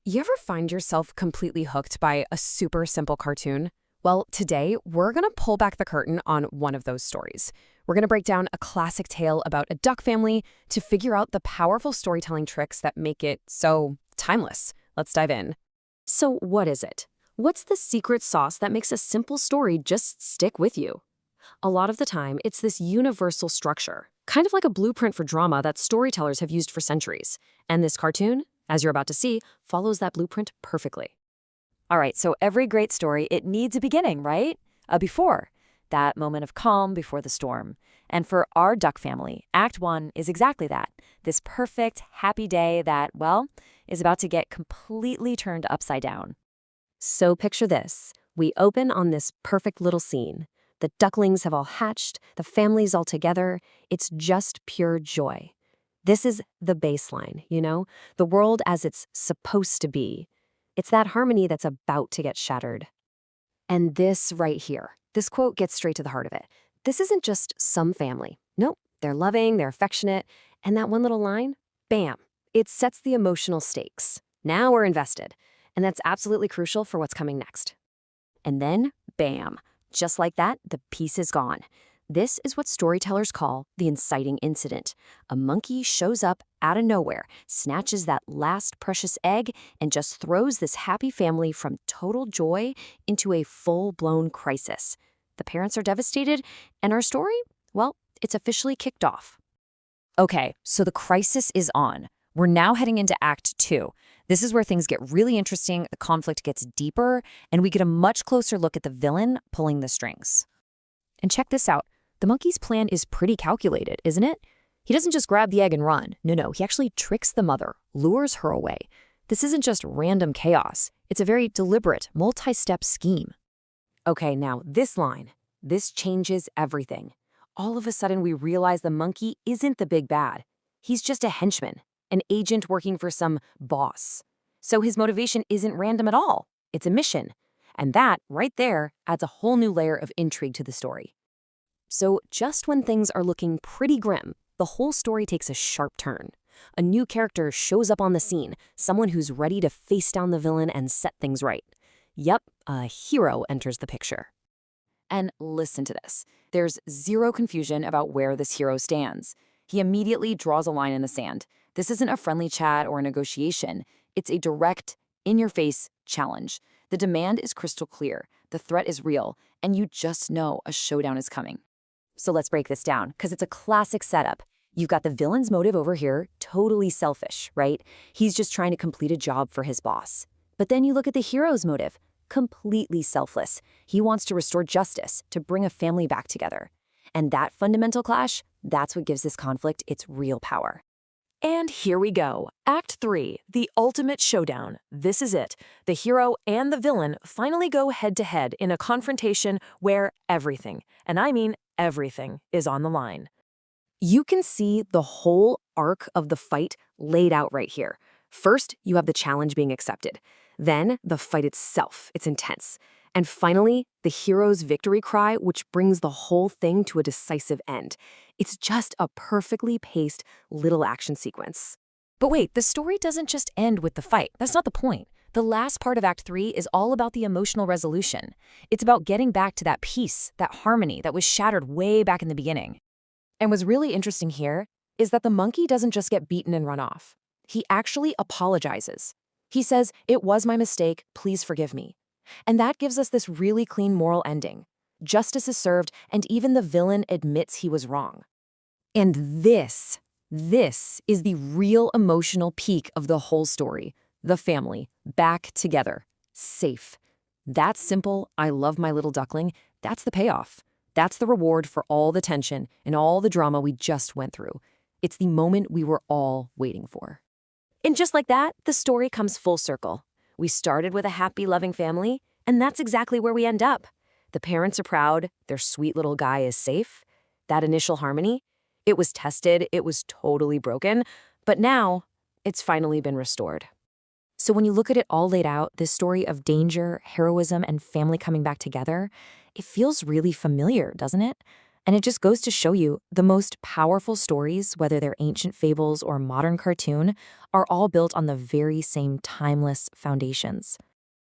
You ever find yourself completely hooked by a super simple cartoon? Well, today we're going to pull back the curtain on one of those stories. We're going to break down a classic tale about a duck family to figure out the powerful storytelling tricks that make it so timeless. Let's dive in. So, what is it? What's the secret sauce that makes a simple story just stick with you? A lot of the time, it's this universal structure, kind of like a blueprint for drama that storytellers have used for centuries. And this cartoon, as you're about to see, follows that blueprint perfectly. All right, so every great story, it needs a beginning, right? A before, that moment of calm before the storm. And for our duck family, Act 1 is exactly that. This perfect, happy day that, well, is about to get completely turned upside down. So picture this. We open on this perfect little scene. The ducklings have all hatched, the family's all together. It's just pure joy. This is the baseline, the world as it's supposed to be. It's that harmony that's about to get shattered. And this right here, this quote gets straight to the heart of it. This isn't just some family. Nope, they're loving, they're affectionate, and that one little line, bam, it sets the emotional stakes. Now we're invested, and that's absolutely crucial for what's coming next. And then, bam, just like that, the piece is gone. This is what storytellers call the inciting incident. A monkey shows up out of nowhere, snatches that last precious egg, and just throws this happy family from total joy into a full-blown crisis. The parents are devastated, and our story, well, it's officially kicked off. Okay, so the crisis is on. We're now heading into Act 2. This is where things get really interesting, the conflict gets deeper, and we get a much closer look at the villain pulling the strings. And check this out. The monkey's plan is pretty calculated, isn't it? He doesn't just grab the egg and run. No, he actually tricks the mother, lures her away. This isn't just random chaos. It's a very deliberate, multi-step scheme. Okay, now this line. This changes everything. All of a sudden, we realize the monkey isn't the big bad. He's just a henchman, an agent working for some boss. So his motivation isn't random at all. It's a mission. And that, right there, adds a whole new layer of intrigue to the story. So just when things are looking pretty grim, the whole story takes a sharp turn. A new character shows up on the scene, someone who's ready to face down the villain and set things right. Yep, a hero enters the picture. And listen to this. There's zero confusion about where this hero stands. He immediately draws a line in the sand. This isn't a friendly chat or a negotiation. It's a direct, in-your-face challenge. The demand is crystal clear, the threat is real, and you just know a showdown is coming. So let's break this down, because it's a classic setup. You've got the villain's motive over here, totally selfish, right? He's just trying to complete a job for his boss. But then you look at the hero's motive, completely selfless. He wants to restore justice, to bring a family back together. And that fundamental clash, that's what gives this conflict its real power. And here we go. Act 3, the ultimate showdown. This is it. The hero and the villain finally go head-to-head in a confrontation where everything, and I mean everything, is on the line. You can see the whole arc of the fight laid out right here. First, you have the challenge being accepted. Then, the fight itself. It's intense. And finally, the hero's victory cry, which brings the whole thing to a decisive end. It's just a perfectly paced little action sequence. But wait, the story doesn't just end with the fight. That's not the point. The last part of Act 3 is all about the emotional resolution. It's about getting back to that peace, that harmony that was shattered way back in the beginning. And what's really interesting here is that the monkey doesn't just get beaten and run off. He actually apologizes. He says, "It was my mistake, please forgive me." And that gives us this really clean moral ending. Justice is served, and even the villain admits he was wrong. And this is the real emotional peak of the whole story. The family, back together, safe. That simple, "I love my little duckling," that's the payoff. That's the reward for all the tension and all the drama we just went through. It's the moment we were all waiting for. And just like that, the story comes full circle. We started with a happy, loving family, and that's exactly where we end up. The parents are proud, their sweet little guy is safe. That initial harmony, it was tested, it was totally broken, but now it's finally been restored. So when you look at it all laid out, this story of danger, heroism, and family coming back together, it feels really familiar, doesn't it? And it just goes to show you the most powerful stories, whether they're ancient fables or modern cartoon, are all built on the very same timeless foundations.